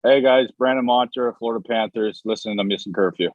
Hey guys, Brandon Montour, Florida Panthers, listening to Missin Curfew.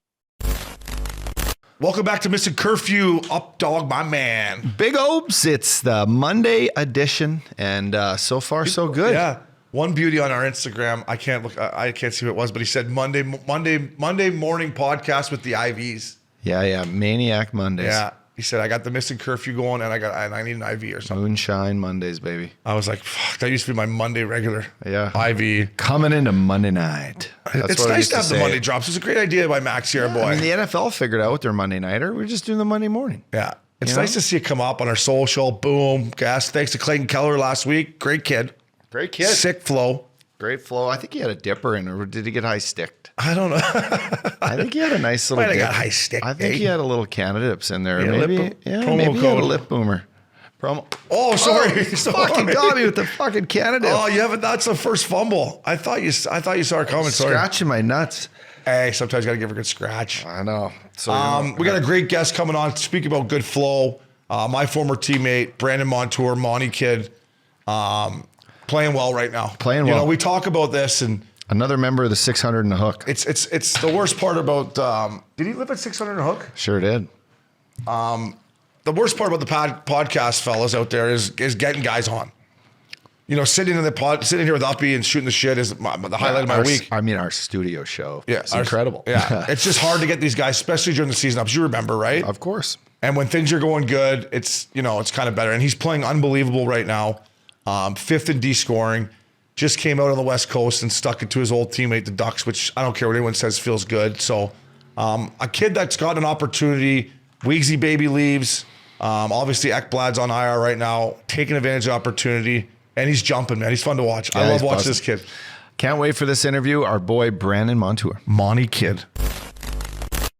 Welcome back to Missin Curfew. Up dog, my man. Big Obs, it's the Monday edition, and so far so good. Yeah. One beauty on our Instagram. I can't look. I can't see what it was, but he said Monday morning podcast with the IVs. Yeah, Maniac Mondays. Yeah. He said I got the Missin Curfew going, and I need an IV or something. Moonshine Mondays, baby. I was like, fuck, that used to be my Monday regular. Yeah. IV. Coming into Monday night. That's It's what I nice used to have the say. Monday drops. It's a great idea by Max here, boy. I mean, the NFL figured out their Monday nighter. We're just doing the Monday morning. Yeah. It's You know? nice to see it come up on our social. Boom. Gas. Thanks to Clayton Keller last week. Great kid. Great kid. Sick flow. Great flow. I think he had a dipper in, or did he get high sticked? I don't know. I think he had a nice little Might have dip. got high stick. I think he had a little candidates in there. Yeah, maybe, promo maybe he had code. a lip boomer. Promo. Oh, sorry. Fucking got me with the fucking candidate. Oh, you haven't. That's the first fumble. I thought you saw it coming. Sorry. Scratching my nuts. Hey, sometimes you got to give her a good scratch. I know. So We got a great guest coming on. Speaking about good flow, my former teammate Brandon Montour, Monty kid, playing well right now. Playing You well. know, we talk about this, and another member of the 600 and a hook. it's the worst part about. Did he live at 600 and a hook? Sure did. The worst part about the podcast, fellas out there, is getting guys on. You know, sitting here with Uppy and shooting the shit is the highlight of my week. I mean, our studio show. Yeah, It's incredible. Yeah, it's just hard to get these guys, especially during the season ups. You remember, right? Of course. And when things are going good, it's kind of better. And he's playing unbelievable right now. Fifth in D scoring. Just came out on the West Coast and stuck it to his old teammate, the Ducks, which I don't care what anyone says feels good. So a kid that's got an opportunity. Weegsy baby leaves. Obviously, Ekblad's on IR right now, taking advantage of opportunity. And he's jumping, man. He's fun to watch. Yeah, I love he's watching buzzing. this kid. Can't wait for this interview. Our boy, Brandon Montour. Monty kid.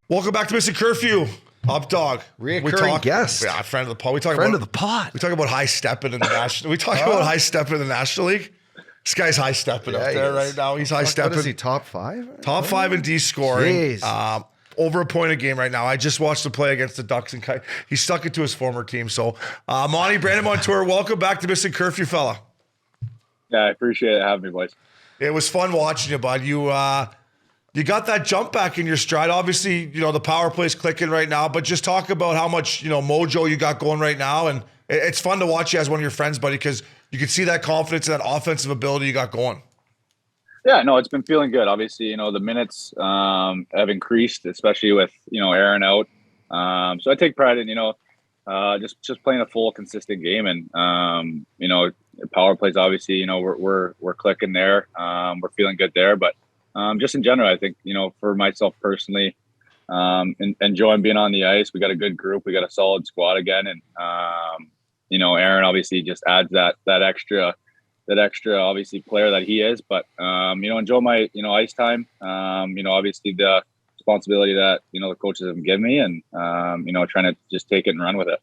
Welcome back to Missin Curfew. Up dog. Reoccurring guest. Yeah, friend of the pod. We talk Friend about of the pod. We talk about high stepping in the national. We talk about high stepping in the National League. This guy's high stepping up he there is. right now. He's high What stepping. is he, top five? Top 5 in D scoring. Jeez. Over a point a game right now. I just watched the play against the Ducks, and he stuck it to his former team. So, Monty, Brandon Montour, welcome back to Missin Curfew, fella. Yeah, I appreciate it having me, boys. It was fun watching you, bud. You got that jump back in your stride. Obviously, the power play's clicking right now, but just talk about how much, mojo you got going right now. And it's fun to watch you as one of your friends, buddy, because you can see that confidence and that offensive ability you got going. Yeah, no, it's been feeling good. Obviously, the minutes have increased, especially with, Aaron out. So I take pride in, just playing a full, consistent game. And, power plays, obviously, we're clicking there. We're feeling good there. But just in general, I think, for myself personally, enjoying being on the ice. We got a good group. We got a solid squad again. And, Aaron obviously just adds that extra obviously player that he is, but enjoy my ice time. Obviously the responsibility that the coaches have given me, and trying to just take it and run with it.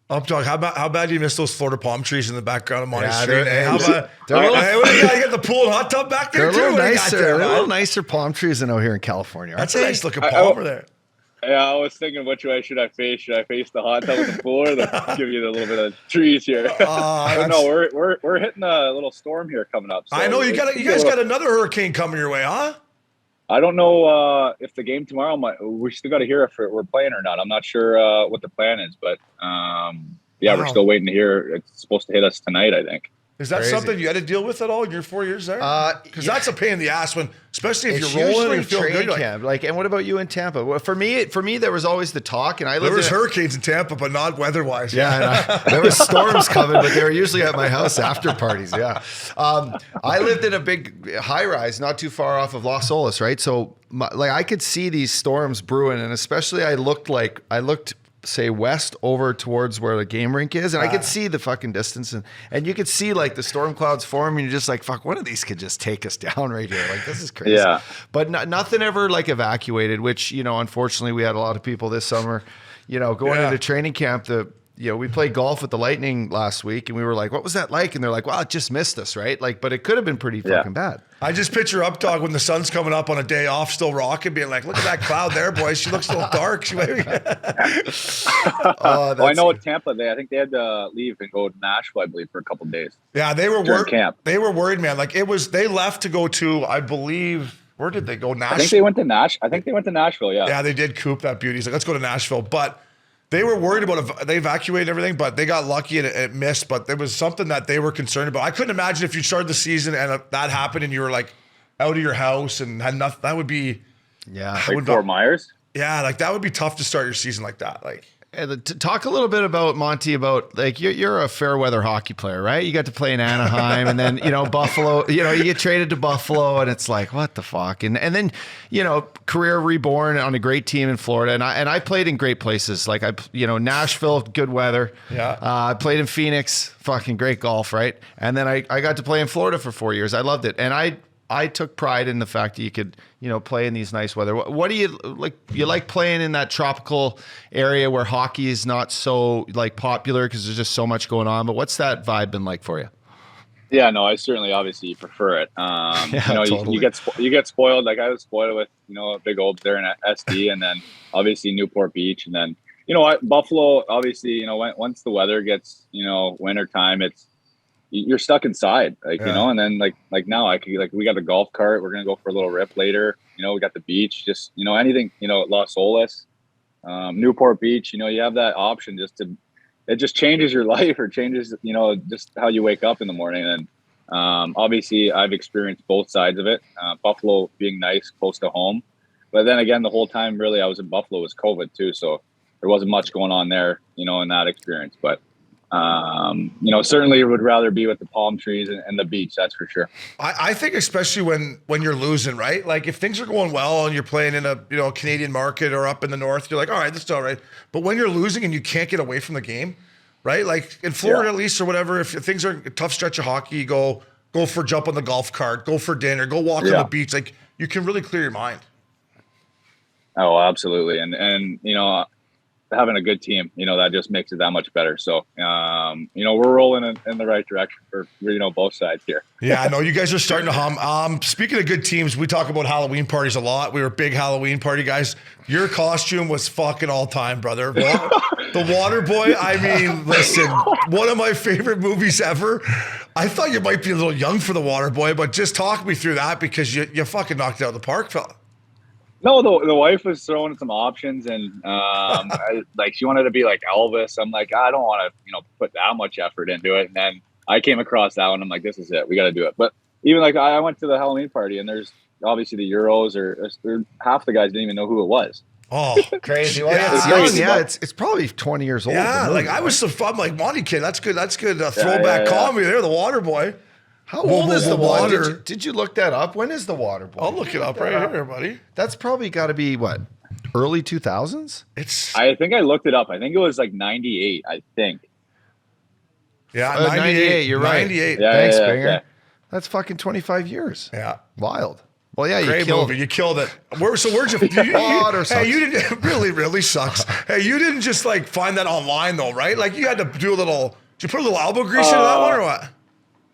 Up dog, how bad do you miss those Florida palm trees in the background of Monty's Yeah, street? they're- How about they're a little- hey, what do you got? You got the pool and hot tub back They're there a too. little What do you got nicer. there, They're a man? little nicer palm trees than out here in California. That's aren't a they? nice looking palm over there. Yeah, I was thinking, which way should I face? Should I face the hot tub with the pool, or give you a little bit of trees here? I don't know. We're hitting a little storm here coming up. So I know you guys got another hurricane coming your way, huh? I don't know if the game tomorrow we still got to hear if we're playing or not. I'm not sure what the plan is, but yeah, Wow. we're still waiting to hear. It's supposed to hit us tonight, I think. Is that Crazy. something you had to deal with at all in your 4 years there? Because yeah. that's a pain in the ass especially if It's you're rolling usually and feel good. training Like, camp. And what about you in Tampa? Well, for me, there was always the talk, and I there lived was in a- hurricanes in Tampa, but not weather-wise. Yeah, and there were storms coming, but they were usually at my house after parties. Yeah, I lived in a big high-rise, not too far off of Los Olas, right? So, I could see these storms brewing, and especially I looked say west over towards where the game rink is, and I could see the fucking distance, and you could see like the storm clouds forming. You're just like, fuck, one of these could just take us down right here. Like, this is crazy. Yeah. But nothing ever like evacuated, which unfortunately we had a lot of people this summer, going Yeah. into training camp. we played golf with the Lightning last week, and we were like, "What was that like?" And they're like, "Well, it just missed us, right?" Like, but it could have been pretty fucking bad. I just picture up dog when the sun's coming up on a day off, still rocking, being like, "Look at that cloud there, boys. She looks a little dark." Well, I know at Tampa, I think they had to leave and go to Nashville, I believe, for a couple of days. Yeah, they were during camp. They were worried, man. Like they left to go to, I believe, where did they go? Nashville. I think they went to Nashville. Yeah. Yeah, they did. Coop that beauty. He's like, let's go to Nashville, but. They were worried about they evacuated everything, but they got lucky and it missed. But there was something that they were concerned about. I couldn't imagine if you started the season and that happened and you were like out of your house and had nothing. That would be like Fort Myers. Yeah, like that would be tough to start your season like that. Like. And to talk a little bit about Monty, about like you're a fair weather hockey player, right? You got to play in Anaheim, and then Buffalo. You get traded to Buffalo, and it's like what the fuck. And then career reborn on a great team in Florida, and I played in great places like Nashville, good weather. Yeah, I played in Phoenix, fucking great golf, right? And then I got to play in Florida for 4 years. I loved it, and I took pride in the fact that you could, play in these nice weather. What do you like? You like playing in that tropical area where hockey is not so like popular because there's just so much going on. But what's that vibe been like for you? Yeah, no, I certainly obviously prefer it. Totally. you get spoiled. Like I was spoiled with big Obs there in SD, and then obviously Newport Beach, and then Buffalo. Obviously, once the weather gets winter time, you're stuck inside, and then like now we got a golf cart. We're going to go for a little rip later. We got the beach, just, anything, Las Olas, Newport Beach, you have that option it just changes your life or changes, just how you wake up in the morning. And obviously I've experienced both sides of it. Buffalo being nice, close to home. But then again, the whole time really I was in Buffalo was COVID too. So there wasn't much going on there, in that experience, but certainly would rather be with the palm trees and the beach. That's for sure. I think especially when you're losing, right? Like if things are going well and you're playing in a Canadian market or up in the north, you're like, all right, that's all right. But when you're losing and you can't get away from the game, right? Like in Florida at least or whatever, if things are a tough stretch of hockey, go for a jump on the golf cart, go for dinner, go walk on the beach. Like you can really clear your mind. Oh, absolutely. And having a good team, that just makes it that much better. So, we're rolling in the right direction for, both sides here. Yeah, I know you guys are starting to hum. Speaking of good teams, we talk about Halloween parties a lot. We were big Halloween party guys. Your costume was fucking all time, brother. The Water Boy, I mean, listen, one of my favorite movies ever. I thought you might be a little young for The Water Boy, but just talk me through that because you fucking knocked it out of the park, fella. No, the wife was throwing some options, and she wanted to be like Elvis. I'm like, I don't want to, put that much effort into it. And then I came across that one. I'm like, this is it. We got to do it. But even like I went to the Halloween party, and there's obviously the Euros, or half the guys didn't even know who it was. Oh, crazy! Well, it's probably 20 years old. Yeah, like I was so fun. Like Monty kid, that's good. That's good. Throwback comedy there. The Water Boy. How old is the water? Did you look that up? When is the Water Boy? I'll look it up right here, buddy. That's probably got to be what, early 2000s? I think I looked it up. I think it was like 98. I think. Yeah, 98. You're right. 98. Yeah, thanks, Binger. Yeah. That's fucking 25 years. Yeah, wild. Well, yeah, great movie. You killed it. Where'd you? Hey, you didn't really sucks. Hey, you didn't just like find that online though, right? Like you had to do a little. Did you put a little elbow grease into that one or what?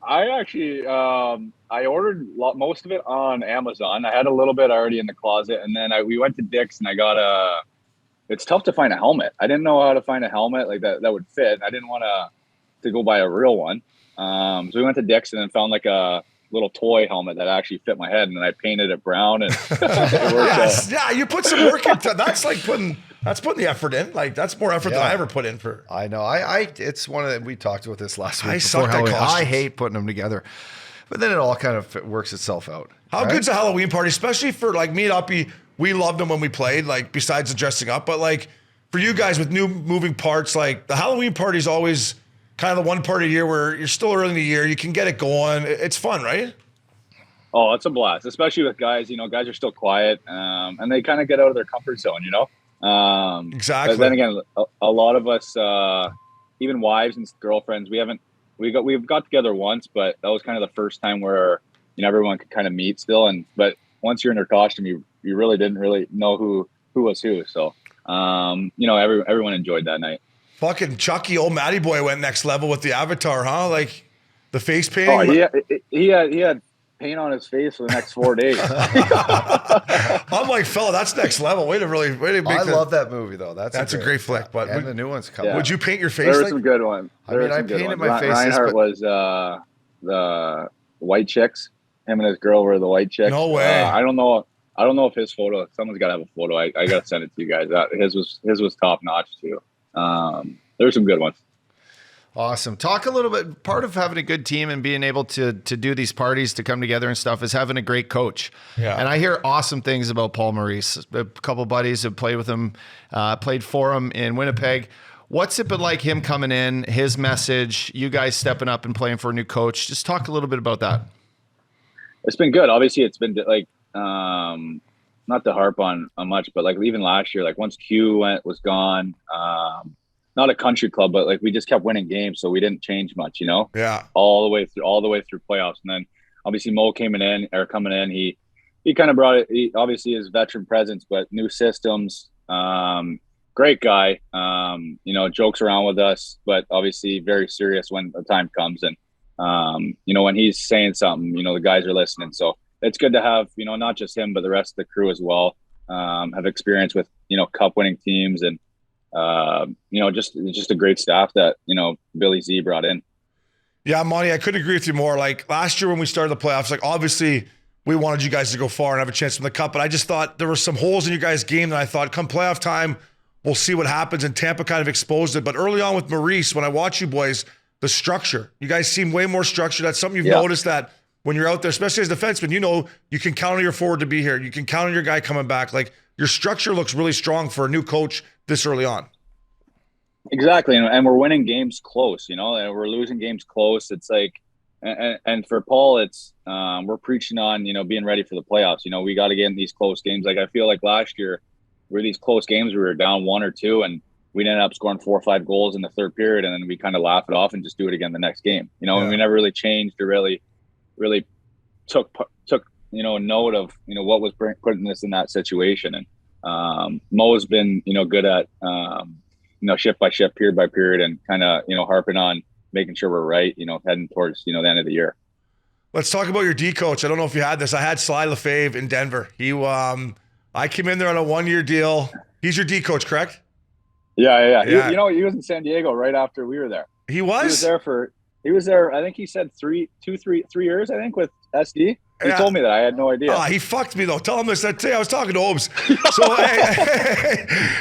I actually, I ordered most of it on Amazon. I had a little bit already in the closet, and then we went to Dick's, and I got it's tough to find a helmet. I didn't know how to find a helmet like that would fit. I didn't want to go buy a real one. So we went to Dick's and then found like a little toy helmet that actually fit my head, and then I painted it brown, and it worked. Yeah, you put some work into that's like putting the effort in. Like that's more effort than I ever put in for. I know. It's one of the, we talked about this last week. I hate putting them together, but then it all kind of works itself out. How good's a Halloween party, especially for like me and Uppy? We loved them when we played. Like besides the dressing up, but like for you guys with new moving parts, like the Halloween party is always kind of the one part of the year where you're still early in the year. You can get it going. It's fun, right? Oh, it's a blast, especially with guys. Guys are still quiet, and they kind of get out of their comfort zone. Exactly. But then again, a lot of us, even wives and girlfriends, we've got together once, but that was kind of the first time where everyone could kind of meet still. But once you're in their costume, you really didn't really know who was who. So everyone enjoyed that night. Fucking Chucky, old Matty boy went next level with the avatar, huh? Like the face painting. Oh, he had paint on his face for the next 4 days. I'm like, fella, that's next level. Way to make I love that movie though. That's a great flick. But and the new one's coming. Yeah. Would you paint your face? There were some good ones. I mean, I painted my face. Reinhardt was the white chicks. Him and his girl were the white chicks. No way. I don't know if his photo. Someone's got to have a photo. I got to send it to you guys. His was top notch too. There were some good ones. Awesome. Talk a little bit. Part of having a good team and being able to do these parties, to come together and stuff, is having a great coach. Yeah. And I hear awesome things about Paul Maurice. A couple of buddies have played with him, played for him in Winnipeg. What's it been like, him coming in, his message, you guys stepping up and playing for a new coach? Just talk a little bit about that. It's been good. Obviously, it's been like, not to harp on much, but like even last year, like once Q was gone, not a country club, but like we just kept winning games, so we didn't change much, you know. Yeah. All the way through playoffs, and then obviously Mo coming in. He kind of brought it. Obviously his veteran presence, but new systems. Great guy. Jokes around with us, but obviously very serious when the time comes. And when he's saying something, the guys are listening. So it's good to have not just him, but the rest of the crew as well. Have experience with cup winning teams and. Just a great staff that, Billy Z brought in. Yeah, Monty, I couldn't agree with you more. Like last year when we started the playoffs, like obviously we wanted you guys to go far and have a chance to win the cup, but I just thought there were some holes in your guys' game that I thought come playoff time, we'll see what happens. And Tampa kind of exposed it. But early on with Maurice, when I watch you boys, the structure, you guys seem way more structured. That's something you've noticed, that when you're out there, especially as defensemen, you can count on your forward to be here. You can count on your guy coming back. Like your structure looks really strong for a new coach this early on. Exactly. And we're winning games close, and we're losing games close. It's like, and for Paul, it's, we're preaching on, being ready for the playoffs. We got to get in these close games. Like I feel like last year were these close games, we were down 1 or 2 and we ended up scoring 4 or 5 goals in the third period. And then we kind of laugh it off and just do it again the next game, and we never really changed or really took, note of, what was putting us in that situation. And Mo's been, good at, shift by shift, period by period, and kind of, harping on making sure we're right, heading towards, the end of the year. Let's talk about your D coach. I don't know if you had this. I had Sylvain Lefebvre in Denver. I came in there on a 1-year deal. He's your D coach, correct? Yeah. He was in San Diego right after we were there. He was there. I think he said 3 years, I think, with SD. He told me that. I had no idea. He fucked me though. Tell him this. That day I was talking to Obs.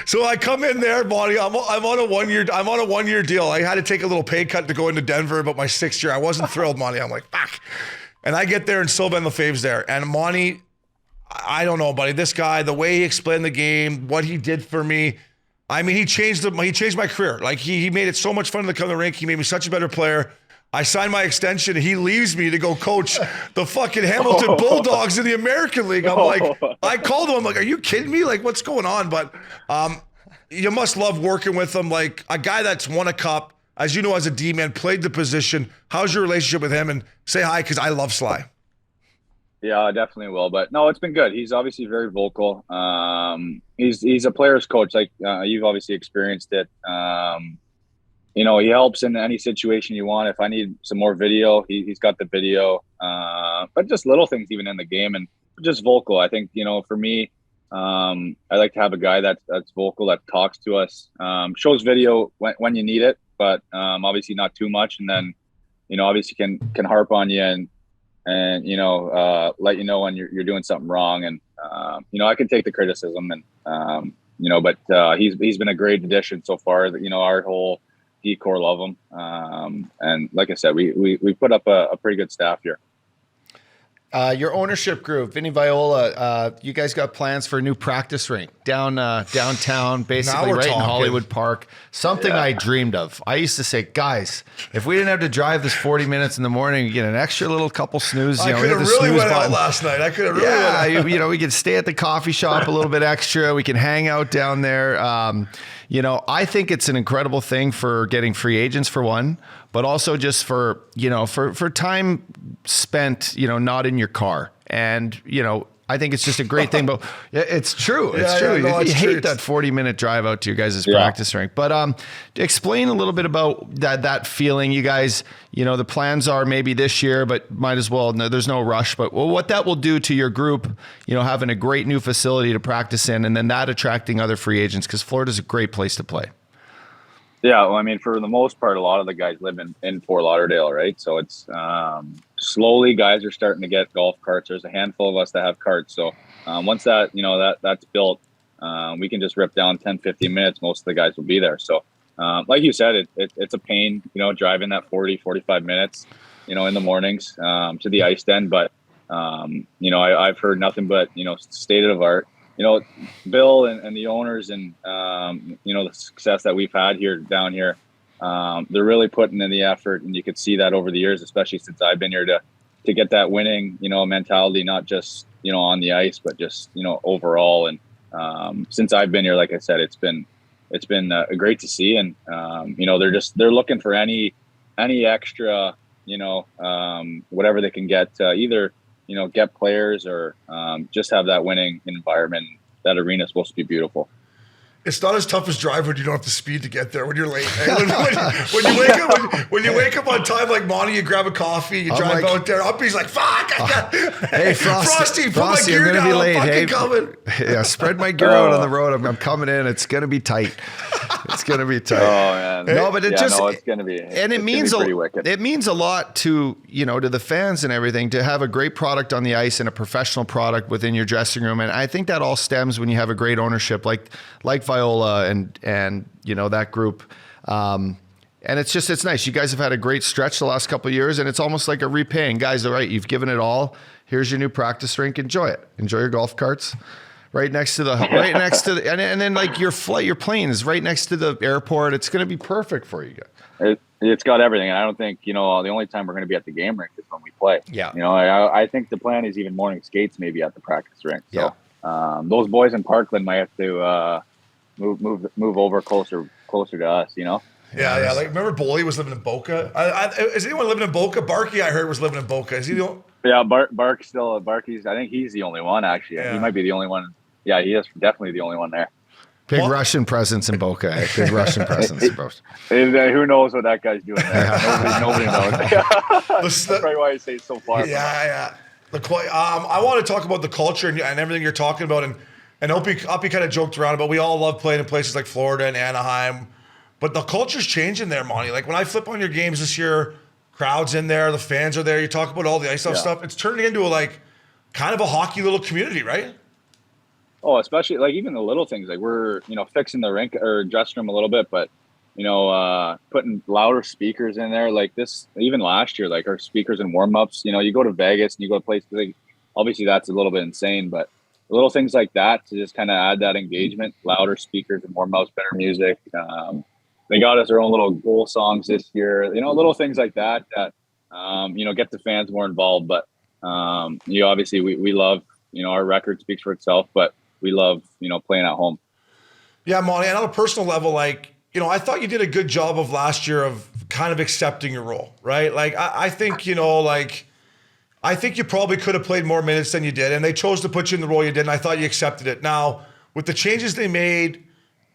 So I come in there, Monty. I'm on a 1-year deal. I had to take a little pay cut to go into Denver, but my 6th year, I wasn't thrilled, Monty. I'm like, fuck. And I get there and Sylvain Lefebvre's there. And Monty, I don't know, buddy. This guy, the way he explained the game, what he did for me. I mean, he changed my career. Like he made it so much fun to come to the rink. He made me such a better player. I signed my extension and he leaves me to go coach the fucking Hamilton Bulldogs in the American League. I'm like, I called him. I'm like, are you kidding me? Like, what's going on? But you must love working with him. Like a guy that's won a cup, as you know, as a D-man, played the position. How's your relationship with him? And say hi, because I love Sly. Yeah, I definitely will. But no, it's been good. He's obviously very vocal. He's a player's coach. Like you've obviously experienced it. He helps in any situation you want. If I need some more video, he's got the video. But just little things even in the game and just vocal. I think, for me, I like to have a guy that's vocal, that talks to us, shows video when you need it, but obviously not too much. And then, obviously can harp on you and let you know when you're doing something wrong. And, I can take the criticism and, but he's been a great addition so far. Our whole D-core love him. And like I said, we put up a pretty good staff here. Your ownership group, Vinny Viola, you guys got plans for a new practice rink downtown, basically right in Hollywood Park. Something I dreamed of. I used to say, guys, if we didn't have to drive this 40 minutes in the morning, you get an extra little couple snooze. I could have really went out last night. I could have really went out. We could stay at the coffee shop a little bit extra. We can hang out down there. I think it's an incredible thing for getting free agents for one, but also just for time spent, not in your car. And, I think it's just a great thing. But it's true. It's true. No, you hate true. that 40-minute drive out to your guys' practice rink. But explain a little bit about that feeling. You guys, the plans are maybe this year, but might as well. No, there's no rush. But what that will do to your group, having a great new facility to practice in, and then that attracting other free agents, because Florida's a great place to play. Yeah, well, I mean, for the most part, a lot of the guys live in Fort Lauderdale, right? So it's slowly guys are starting to get golf carts. There's a handful of us that have carts. So once that, that's built, we can just rip down 10, 15 minutes. Most of the guys will be there. So like you said, it's a pain, driving that 40, 45 minutes, in the mornings to the ice den. But, I've heard nothing but, state of art. Bill and the owners and, the success that we've had down here, they're really putting in the effort, and you could see that over the years, especially since I've been here to get that winning, mentality, not just, on the ice, but just, overall. And since I've been here, like I said, it's been great to see. And, they're looking for any extra, whatever they can get, either, get players or just have that winning environment. That arena is supposed to be beautiful. It's not as tough as drive when you don't have the speed to get there when you're late. When you wake up on time like Monty, you grab a coffee, you drive out there. Uppy's like, fuck! Hey, Frosty, put my gear I'm gonna down. be late. I'm fucking coming. Yeah, spread my gear out on the road. I'm coming in. It's gonna be tight. It's gonna be tight. Oh man, no, but it's gonna be, and it means it means a lot to to the fans and everything to have a great product on the ice and a professional product within your dressing room. And I think that all stems when you have a great ownership like Viola and that group. And it's nice. You guys have had a great stretch the last couple of years, and it's almost like a repaying. Guys, all right, you've given it all. Here's your new practice rink. Enjoy it. Enjoy your golf carts. Right next to and then like your plane is right next to the airport. It's going to be perfect for you guys. It's got everything. And I don't think, the only time we're going to be at the game rink is when we play. Yeah. I think the plan is even morning skates maybe at the practice rink. So those boys in Parkland might have to move over closer to us, Yeah. Like, remember Boley was living in Boca? Is anyone living in Boca? Barkey, I heard, was living in Boca. Is he the only? Yeah, Barkey's, I think he's the only one, actually. Yeah. He might be the only one. Yeah, he is definitely the only one there. Big Russian presence in Boca. Big Russian presence in Boca. Who knows what that guy's doing there? Nobody knows. That's probably why I say so far. Yeah. I want to talk about the culture and everything you're talking about. And Opie kind of joked around about we all love playing in places like Florida and Anaheim. But the culture's changing there, Monty. Like when I flip on your games this year, crowds in there, the fans are there. You talk about all the ice stuff. It's turning into kind of a hockey little community, right? Oh, especially like even the little things, like we're, fixing the rink or dressing room a little bit, but, putting louder speakers in there like this, even last year, like our speakers and warm-ups, you go to Vegas and you go to places, like, obviously that's a little bit insane, but little things like that to just kind of add that engagement, louder speakers and warm-ups, better music. They got us our own little goal songs this year, little things like that, get the fans more involved. But, obviously we love, our record speaks for itself, but we love, playing at home. Yeah, Monty, and on a personal level, I thought you did a good job of last year of kind of accepting your role, right? Like, I think, I think you probably could have played more minutes than you did, and they chose to put you in the role you did, and I thought you accepted it. Now, with the changes they made,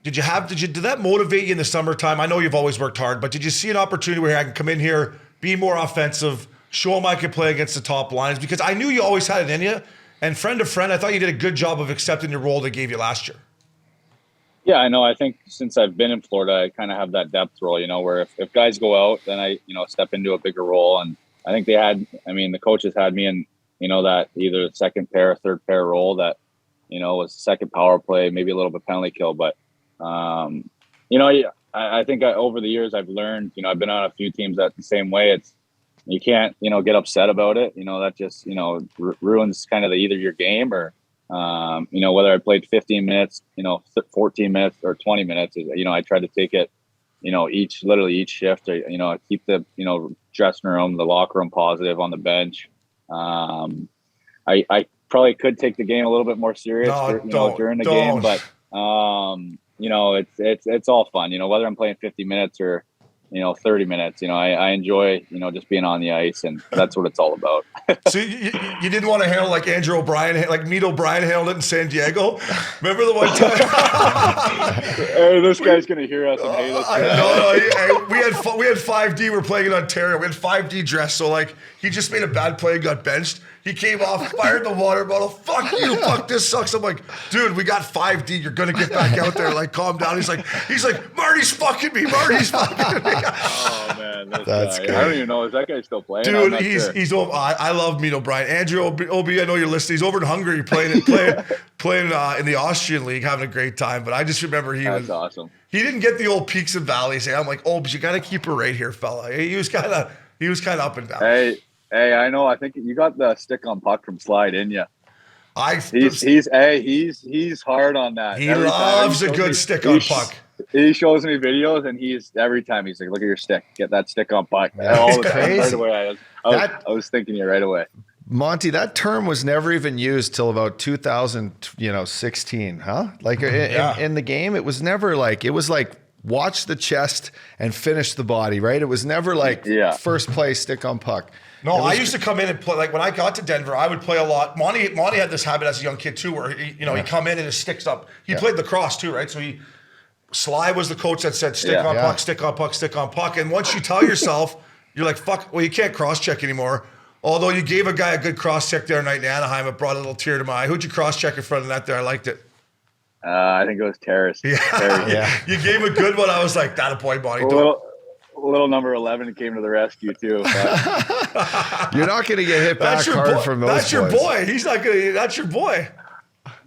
did that motivate you in the summertime? I know you've always worked hard, but did you see an opportunity where I can come in here, be more offensive, show them I could play against the top lines? Because I knew you always had it in you. And friend to friend, I thought you did a good job of accepting your role they gave you last year. Yeah, I know. I think since I've been in Florida, I kind of have that depth role, where if guys go out, then I, step into a bigger role. And I think the coaches had me in, that either second pair or third pair role that, was second power play, maybe a little bit penalty kill. But, I think over the years I've learned, I've been on a few teams that the same way. It's, you can't, get upset about it. That just, ruins kind of either your game or, whether I played 15 minutes, 14 minutes or 20 minutes, I try to take it, each shift, or, keep the, dressing room, the locker room positive on the bench. I probably could take the game a little bit more serious, during the game, but, it's all fun, whether I'm playing 50 minutes or, 30 minutes. I enjoy, just being on the ice, and that's what it's all about. So you didn't want to handle like Andrew O'Brien, like Meat O'Brien handled it in San Diego. Remember the one time? Hey, this guy's gonna hear us and hate us. No, we had 5D. We're playing in Ontario. We had 5D dress. So like he just made a bad play and got benched. He came off, fired the water bottle. Fuck you, fuck this sucks. I'm like, dude, we got 5D. You're gonna get back out there. Like, calm down. He's like, Marty's fucking me. Marty's fucking me. Oh man, that's guy. I don't even know. Is that guy still playing? Dude, he's over. I love Meat O'Brien. Andrew Obi, I know you're listening. He's over in Hungary playing in the Austrian league, having a great time. But I just remember That's awesome. He didn't get the old peaks and valleys. I'm like, but you got to keep her right here, fella. He was kind of up and down. Hey, I know. I think you got the stick on puck from Sly, didn't you? He's hard on that. He loves a good stick on puck. He shows me videos, and every time he's like, "Look at your stick. Get that stick on puck." All the time, right away. I was thinking it right away. Monty, that term was never even used till about 2016, huh? Like in the game, it was never like, it was like watch the chest and finish the body, right? It was never like first play stick on puck. No, I used to come in and play. Like when I got to Denver, I would play a lot. Monty had this habit as a young kid too, where he'd come in and his sticks up. He played lacrosse too, right? So Sly was the coach that said stick on puck, stick on puck, stick on puck. And once you tell yourself, you're like, fuck, well, you can't cross check anymore. Although you gave a guy a good cross check there night in Anaheim, it brought a little tear to my eye. Who'd you cross check in front of that there? I liked it. I think it was Terrace. Yeah. You gave a good one. I was like, that a boy, Monty. Little number 11 came to the rescue too. You're not going to get hit back hard from those. That's your boy. He's not going to. That's your boy.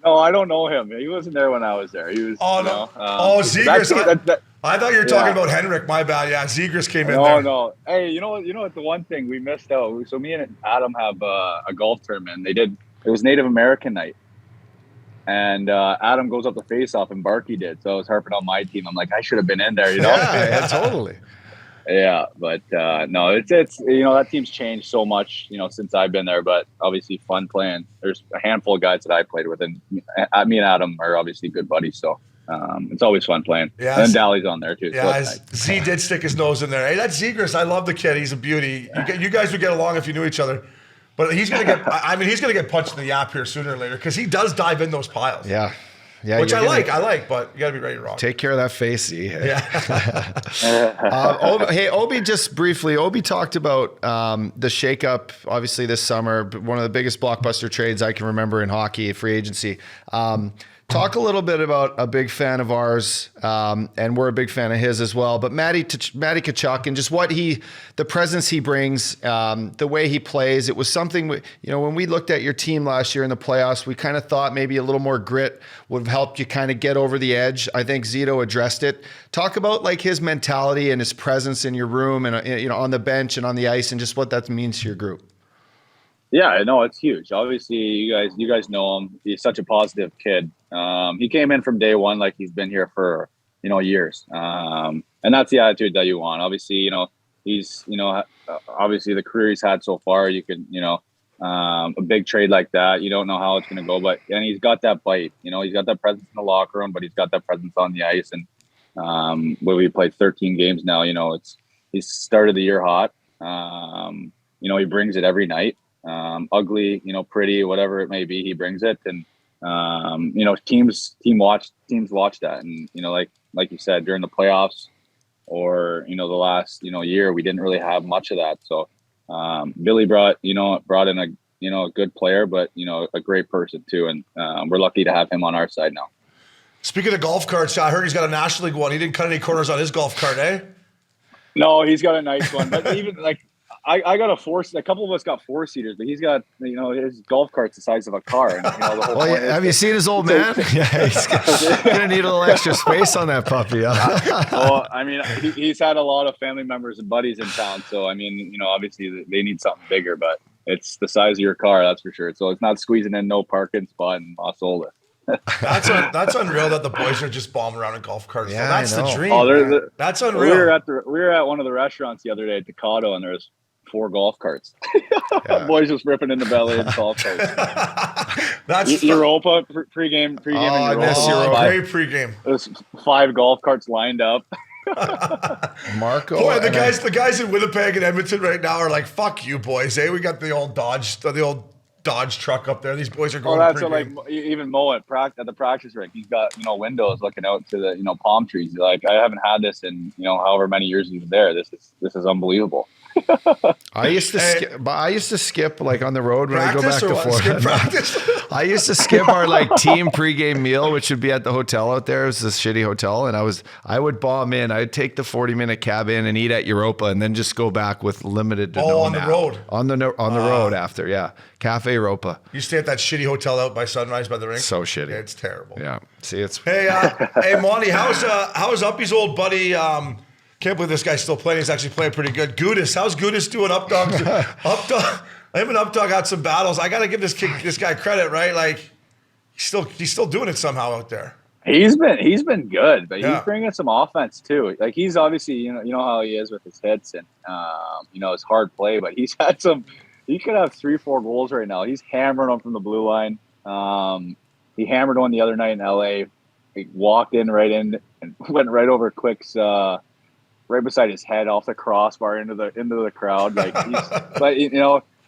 No, I don't know him. He wasn't there when I was there. He was. Oh no. Zegras. I thought you were talking about Henrik. My bad. Yeah, Zegras came in there. No. Hey, you know what? The one thing we missed out. So me and Adam have a golf tournament. It was Native American night, and Adam goes up the face-off, and Barkey did. So I was harping on my team. I'm like, I should have been in there. Yeah, totally. Yeah, but no, it's that team's changed so much, since I've been there. But obviously, fun playing. There's a handful of guys that I played with, and me and Adam are obviously good buddies. So it's always fun playing. Yeah, and Dally's on there too. Yeah, so nice. Z did stick his nose in there. Hey, that's Zegras. I love the kid. He's a beauty. You guys would get along if you knew each other. But he's gonna get. He's gonna get punched in the yap here sooner or later because he does dive in those piles. Yeah. Yeah, which I like, but you got to be ready to rock. Take care of that face, Z. Yeah. Obi, just briefly, Obi talked about the shakeup, obviously this summer, one of the biggest blockbuster trades I can remember in hockey, free agency. Talk a little bit about a big fan of ours, and we're a big fan of his as well. But Matty Tkachuk and just the presence he brings, the way he plays. It was something, when we looked at your team last year in the playoffs, we kind of thought maybe a little more grit would have helped you kind of get over the edge. I think Zito addressed it. Talk about like his mentality and his presence in your room and on the bench and on the ice and just what that means to your group. Yeah, no, it's huge. Obviously, you guys know him. He's such a positive kid. He came in from day one, like he's been here for, years. And that's the attitude that you want. Obviously, he's, obviously the career he's had so far, you could, a big trade like that, you don't know how it's going to go, and he's got that bite, he's got that presence in the locker room, but he's got that presence on the ice. And, where we played 13 games now, he's started the year hot. He brings it every night. Ugly, pretty, whatever it may be, he brings it. And, teams watch that. And, like you said, during the playoffs or, the last, year, we didn't really have much of that. So, Billy brought in a good player, but, a great person too. And, we're lucky to have him on our side now. Speaking of golf carts, I heard he's got a National League one. He didn't cut any corners on his golf cart, eh? No, he's got a nice one, but even like, I got a couple of us got 4-seaters, but he's got, his golf cart's the size of a car. And, the whole have you seen his old man? Yeah, he's going to need a little extra space on that puppy. Well, he's had a lot of family members and buddies in town. So, obviously they need something bigger, but it's the size of your car, that's for sure. So it's not squeezing in no parking spot in Las Olas. That's unreal that the boys are just bombing around in golf carts. Yeah, that's the dream. That's unreal. We were at one of the restaurants the other day at Tocado, and there was 4 golf carts. Boys just ripping in the belly in golf carts. That's Europa pregame. Oh, I miss Europa. Great pregame. There's 5 golf carts lined up. Marco. Boy, the guys in Winnipeg and Edmonton right now are like, fuck you boys, eh? We got the old Dodge truck up there. These boys are going. Oh, that's what, like even Mo at the practice rink. He's got windows looking out to the palm trees. Like I haven't had this in however many years he was there. This is unbelievable. I used to skip like on the road when I go back to Florida. I used to skip our like team pregame meal, which would be at the hotel out there. It was this shitty hotel, and I would bomb in. I'd take the 40-minute cab in and eat at Europa, and then just go back with limited to no on nap. the road on the road after. Yeah, Cafe Europa. You stay at that shitty hotel out by Sunrise by the rink. So shitty. Yeah, it's terrible. Yeah. See, it's hey Monty, how's Uppy's old buddy? Can't believe this guy's still playing. He's actually playing pretty good. Gudas, how's Gudas doing? Updog, him and Updog had some battles. I got to give this guy credit, right? Like he's still doing it somehow out there. He's been good, but he's bringing some offense too. Like he's obviously you know how he is with his hits and his hard play, but he's had some. He could have 3-4 goals right now. He's hammering them from the blue line. He hammered one the other night in LA. He walked in right in and went right over Quick's. Right beside his head off the crossbar into the crowd. Like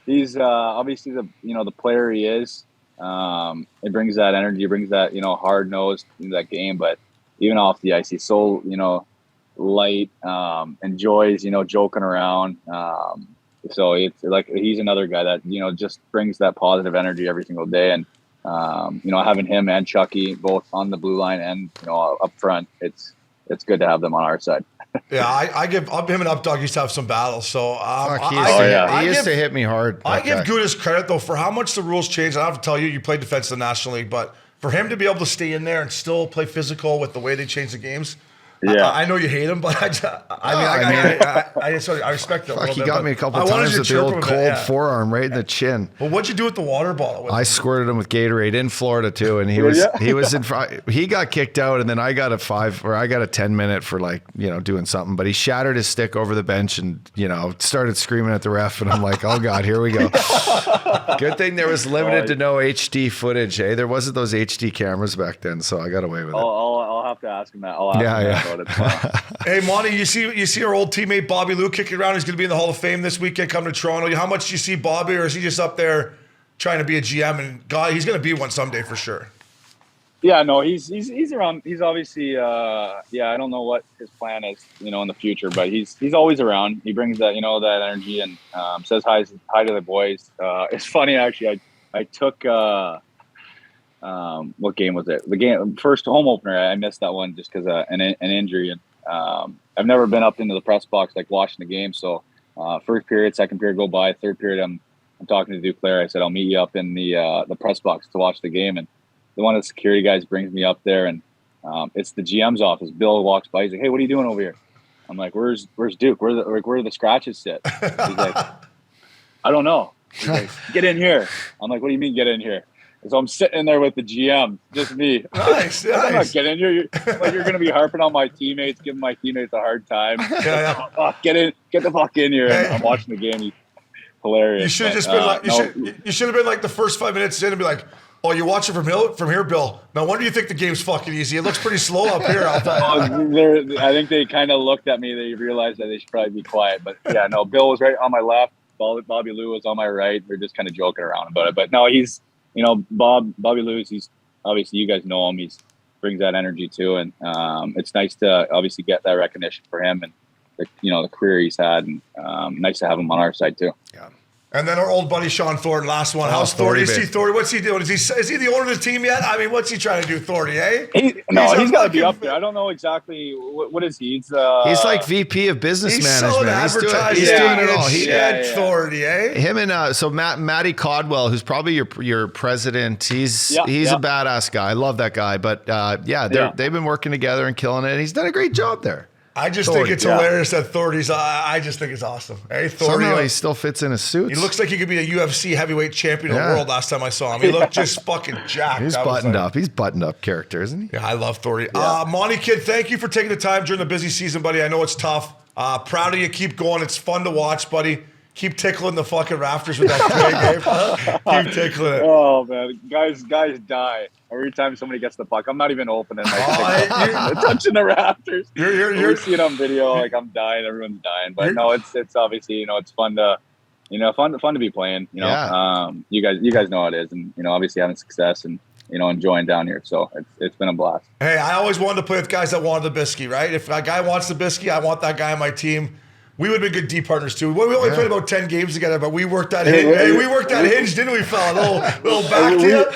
he's obviously the player he is. It brings that energy, it brings that hard nose into that game. But even off the ice, he's so light, enjoys joking around. So it's like he's another guy that just brings that positive energy every single day. And having him and Chucky both on the blue line and up front, it's good to have them on our side. Yeah, I give him and Updog used to have some battles. So he used to hit me hard. I give Gudas credit though for how much the rules changed. I have to tell you, you played defense in the National League, but for him to be able to stay in there and still play physical with the way they changed the games. Yeah, I know you hate him, but I respect it. He got me a couple times with the old cold forearm right in the chin. Well, what'd you do with the water bottle? I squirted him with Gatorade in Florida too, and he was in front. He got kicked out, and then I got a 10-minute for doing something. But he shattered his stick over the bench and started screaming at the ref, and I'm like, oh god, here we go. Good thing there was limited to no HD footage. There wasn't those HD cameras back then, so I got away with it. I'll have to ask him that. I'll ask him about it. Hey, Monty, you see our old teammate Bobby Lou kicking around. He's going to be in the Hall of Fame this weekend, coming to Toronto. How much do you see Bobby, or is he just up there trying to be a GM? And God, he's going to be one someday for sure. Yeah, no, he's around. He's obviously, I don't know what his plan is, in the future, but he's always around. He brings that, that energy and says hi to the boys. It's funny actually. I took. What game was it? The game first home opener. I missed that one just because an injury, and I've never been up into the press box like watching the game. So first period, second period go by, third period I'm talking to Duclair. I said I'll meet you up in the press box to watch the game, and one of the security guys brings me up there, and it's the GM's office. Bill walks by. He's like, "Hey, what are you doing over here?" I'm like, "Where's Duke? Where do the scratches sit?" He's like, "I don't know." He's like, "Get in here." I'm like, "What do you mean get in here?" So I'm sitting in there with the GM, just me. Nice. I'm not getting in here. You're going to be harping on my teammates, giving my teammates a hard time. Get the fuck in here. And I'm watching the game. He's hilarious. You should have just been like, you should have been like the first 5 minutes in and be like, "Oh, you watch it from here, Bill. No wonder you think the game's fucking easy. It looks pretty slow up here." I think they kind of looked at me. They realized that they should probably be quiet. But yeah, no, Bill was right on my left. Bobby Lou was on my right. We're just kind of joking around about it. But no, he's. Bobby Lewis, he's obviously, you guys know him. He brings that energy too. And it's nice to obviously get that recognition for him and the career he's had, and nice to have him on our side too. Yeah. And then our old buddy Shawn Thornton, last one. How's Thornton? You see Thornton? What's he doing? Is he the owner of the team yet? I mean, what's he trying to do, Thornton? He's got to be up there. I don't know exactly what is he. He's like VP of business management. He's doing it all. Thornton, Him and so Matty Codwell, who's probably your president. He's a badass guy. I love that guy. But they've been working together and killing it. And he's done a great job there. I just think it's hilarious that Thornton's. I just think it's awesome. Hey, somehow he still fits in his suits. He looks like he could be a UFC heavyweight champion of the world. Last time I saw him, he looked just fucking jacked. He's buttoned up. He's buttoned up character, isn't he? Yeah, I love Thornton. Monty kid, thank you for taking the time during the busy season, buddy. I know it's tough. Proud of you. Keep going. It's fun to watch, buddy. Keep tickling the fucking rafters with that twig. Keep tickling it. Oh man, guys die every time somebody gets the puck. I'm not even opening my touching the rafters. You're seeing on video, like I'm dying, everyone's dying. But no, it's obviously, it's fun to, fun to be playing. You guys know how it is, and obviously having success and enjoying down here. So it's been a blast. Hey, I always wanted to play with guys that wanted the biscuit, right? If a guy wants the biscuit, I want that guy on my team. We would have been good D partners too. We only played about 10 games together, but we worked that hinge, didn't we, fella? Little back to you.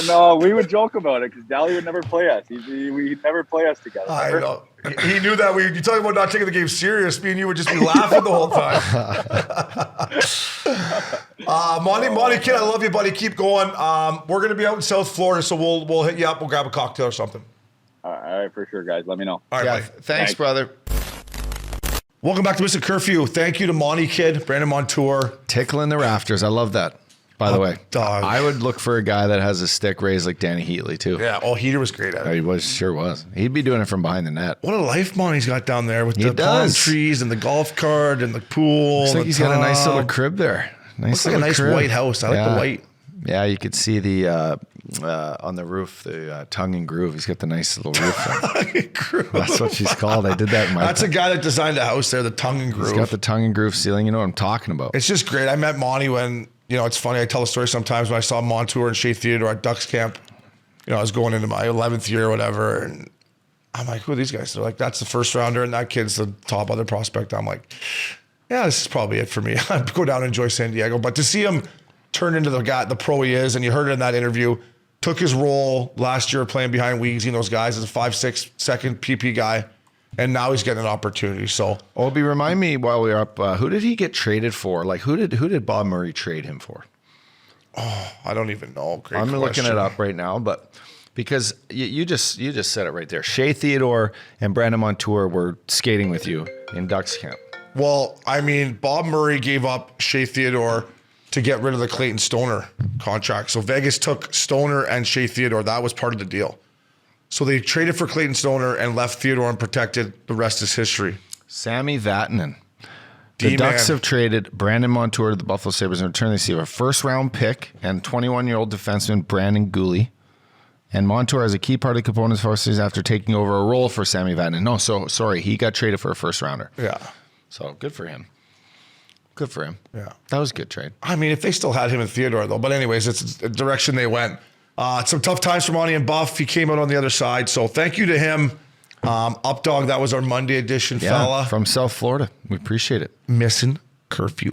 No, we would joke about it because Dally would never play us. We'd never play us together. I know. He knew that. You talking about not taking the game serious. Me and you would just be laughing the whole time. Monty kid, I love you, buddy. Keep going. We're gonna be out in South Florida, so we'll hit you up. We'll grab a cocktail or something. All right, for sure, guys. Let me know. All right, thanks, brother. Welcome back to Missin Curfew. Thank you to Monty kid, Brandon Montour. Tickling the rafters. I love that. By the way, dog. I would look for a guy that has a stick raised like Danny Heatley too. Yeah, Heater was great at it. He sure was. He'd be doing it from behind the net. What a life Monty's got down there with the palm trees and the golf cart and the pool. Looks like he's got a nice little crib there. Looks like a nice white house. I like the white. Yeah, you could see the on the roof, the tongue and groove. He's got the nice little roof. That's what she's called. I did that in my That's a guy that designed a house there, the tongue and groove. He's got the tongue and groove ceiling. You know what I'm talking about. It's just great. I met Monty when, it's funny. I tell a story sometimes when I saw Montour and Shea Theodore at Ducks camp. I was going into my 11th year or whatever. And I'm like, who are these guys? They're like, that's the first rounder. And that kid's the top other prospect. I'm like, yeah, this is probably it for me. I'd go down and enjoy San Diego. But to see him turn into the pro he is, and you heard it in that interview, took his role last year playing behind Weegsy and those guys as a 5-6 second PP guy, and now he's getting an opportunity. So, Obi, remind me while we were up, who did he get traded for? Like, who did Bob Murray trade him for? Oh, I don't even know. Great I'm question. looking it up right now, but because you just said it right there. Shea Theodore and Brandon Montour were skating with you in Ducks camp. Well, I mean, Bob Murray gave up Shea Theodore to get rid of the Clayton Stoner contract. So Vegas took Stoner and Shea Theodore. That was part of the deal. So they traded for Clayton Stoner and left Theodore unprotected. The rest is history. Sammy Vatanen. The Ducks have traded Brandon Montour to the Buffalo Sabres in return. They receive a first-round pick and 21-year-old defenseman Brandon Gooley. And Montour has a key part of the components forces after taking over a role for Sammy Vatanen. No, sorry, he got traded for a first-rounder. Yeah. So good for him. Good for him. Yeah. That was a good trade. I mean, if they still had him and Theodore, though. But anyways, it's the direction they went. Some tough times for Monty and Buff. He came out on the other side. So thank you to him. Updog, that was our Monday edition, fella. From South Florida. We appreciate it. Missin Curfew.